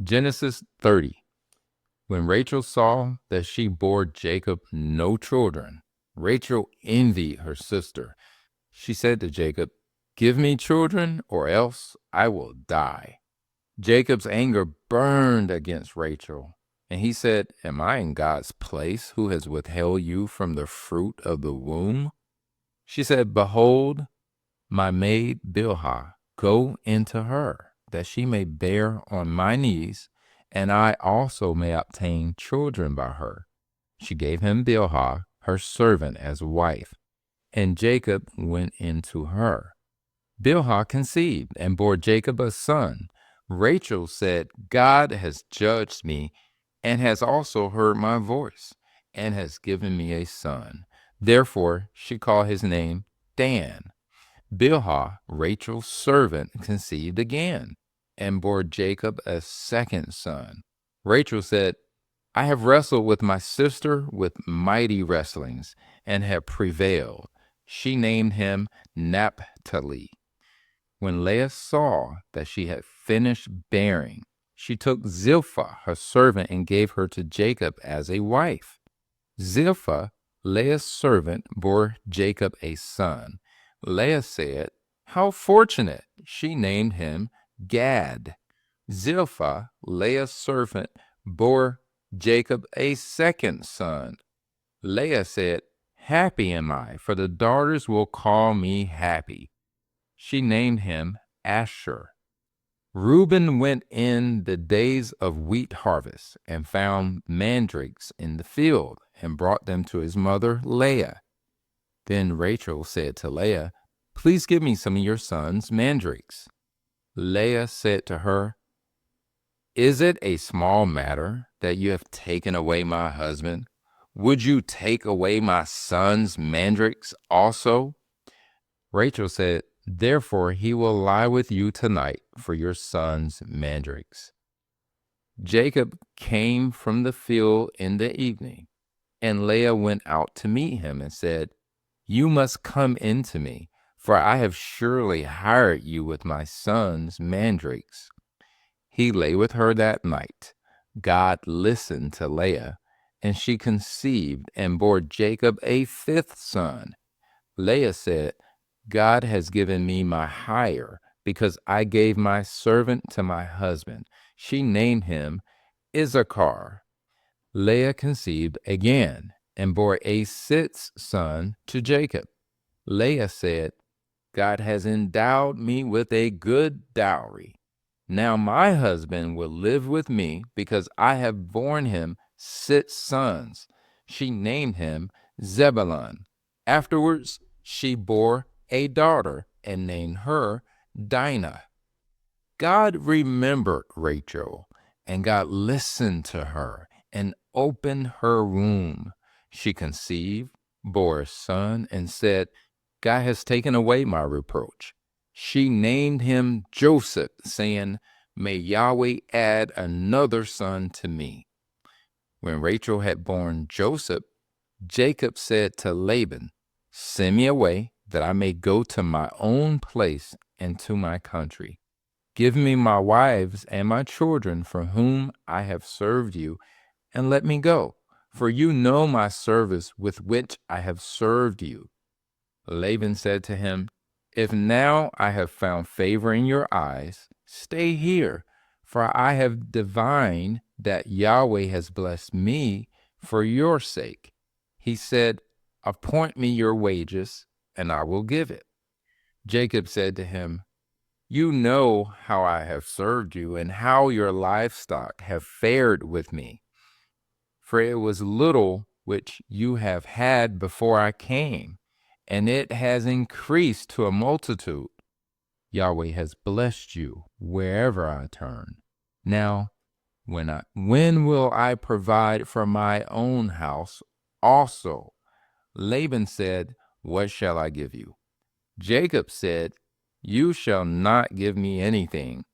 Genesis 30. When Rachel saw that she bore Jacob no children, Rachel envied her sister. She said to Jacob, "Give me children, or else I will die." Jacob's anger burned against Rachel, and he said, "Am I in God's place, who has withheld you from the fruit of the womb?" She said, "Behold, my maid Bilhah, go into her, that she may bear on my knees, and I also may obtain children by her." She gave him Bilhah, her servant, as wife, and Jacob went into her. Bilhah conceived and bore Jacob a son. Rachel said, "God has judged me and has also heard my voice and has given me a son." Therefore she called his name Dan. Bilhah, Rachel's servant, conceived again and bore Jacob a second son. Rachel said, "I have wrestled with my sister with mighty wrestlings and have prevailed." She named him Naphtali. When Leah saw that she had finished bearing, she took Zilpah, her servant, and gave her to Jacob as a wife. Zilpah, Leah's servant, bore Jacob a son. Leah said, "How fortunate!" She named him Gad. Zilpah, Leah's servant, bore Jacob a second son. Leah said, "Happy am I, for the daughters will call me happy." She named him Asher. Reuben went in the days of wheat harvest and found mandrakes in the field and brought them to his mother Leah. Then Rachel said to Leah, "Please give me some of your son's mandrakes." Leah said to her, "Is it a small matter that you have taken away my husband? Would you take away my son's mandrakes also?" Rachel said, "Therefore he will lie with you tonight for your son's mandrakes." Jacob came from the field in the evening, and Leah went out to meet him and said, "You must come in to me, for I have surely hired you with my son's mandrakes." He lay with her that night. God listened to Leah, and she conceived and bore Jacob a fifth son. Leah said, "God has given me my hire, because I gave my servant to my husband." She named him Issachar. Leah conceived again and bore a sixth son to Jacob. Leah said, "God has endowed me with a good dowry. Now my husband will live with me, because I have borne him six sons." She named him Zebulun. Afterwards she bore a daughter and named her Dinah. God remembered Rachel, and God listened to her and opened her womb. She conceived, bore a son, and said, "God has taken away my reproach." She named him Joseph, saying, "May Yahweh add another son to me." When Rachel had borne Joseph, Jacob said to Laban, "Send me away, that I may go to my own place and to my country. Give me my wives and my children for whom I have served you, and let me go, for you know my service with which I have served you." Laban said to him, "If now I have found favor in your eyes, stay here, for I have divined that Yahweh has blessed me for your sake." He said, "Appoint me your wages, and I will give it." Jacob said to him, "You know how I have served you, and how your livestock have fared with me. For it was little which you have had before I came, and it has increased to a multitude. Yahweh has blessed you wherever I turn. Now, when will I provide for my own house also?" Laban said, "What shall I give you?" Jacob said, "You shall not give me anything.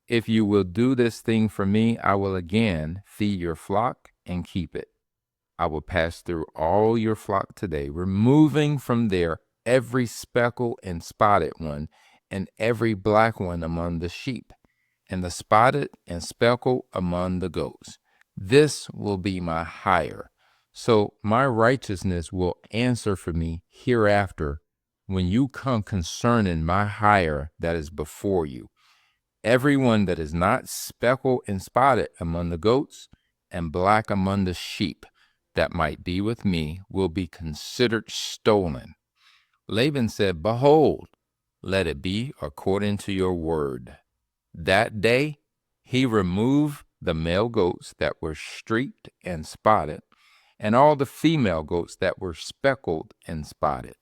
If you will do this thing for me, I will again feed your flock and keep it. I will pass through all your flock today, removing from there every speckled and spotted one, and every black one among the sheep. and the spotted and speckled among the goats. This will be my hire. So my righteousness will answer for me hereafter when you come concerning my hire that is before you. Everyone that is not speckled and spotted among the goats and black among the sheep that might be with me will be considered stolen. Laban said, Behold, let it be according to your word. That day he removed the male goats that were streaked and spotted, and all the female goats that were speckled and spotted,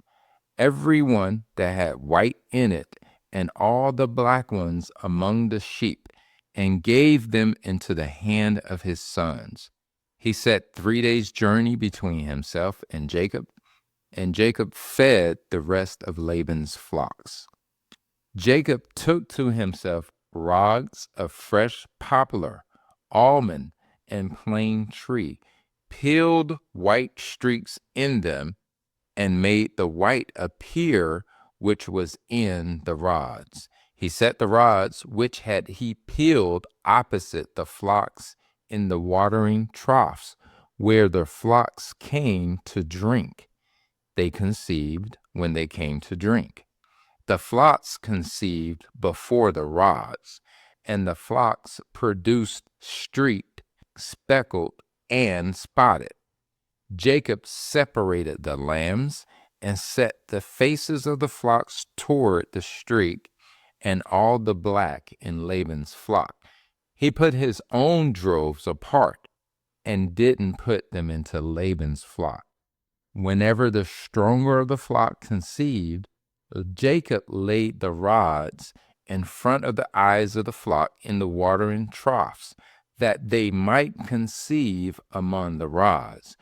every one that had white in it, and all the black ones among the sheep, and gave them into the hand of his sons. He set 3 days' journey between himself and Jacob fed the rest of Laban's flocks. Jacob took to himself rods of fresh poplar, almond, and plane tree, peeled white streaks in them, and made the white appear which was in the rods. He set the rods which had he peeled opposite the flocks in the watering troughs, where the flocks came to drink. They conceived when they came to drink. The flocks conceived before the rods, and the flocks produced streaked, speckled, and spotted. Jacob separated the lambs and set the faces of the flocks toward the streak and all the black in Laban's flock. He put his own droves apart and didn't put them into Laban's flock. Whenever the stronger of the flock conceived, Jacob laid the rods in front of the eyes of the flock in the watering troughs, that they might conceive among the rods.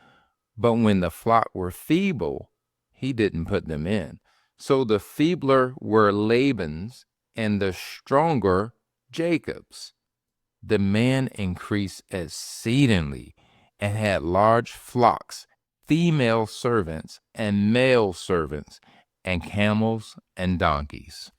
But when the flock were feeble, he didn't put them in. So the feebler were Laban's, and the stronger Jacob's. The man increased exceedingly and had large flocks, female servants and male servants, and camels and donkeys.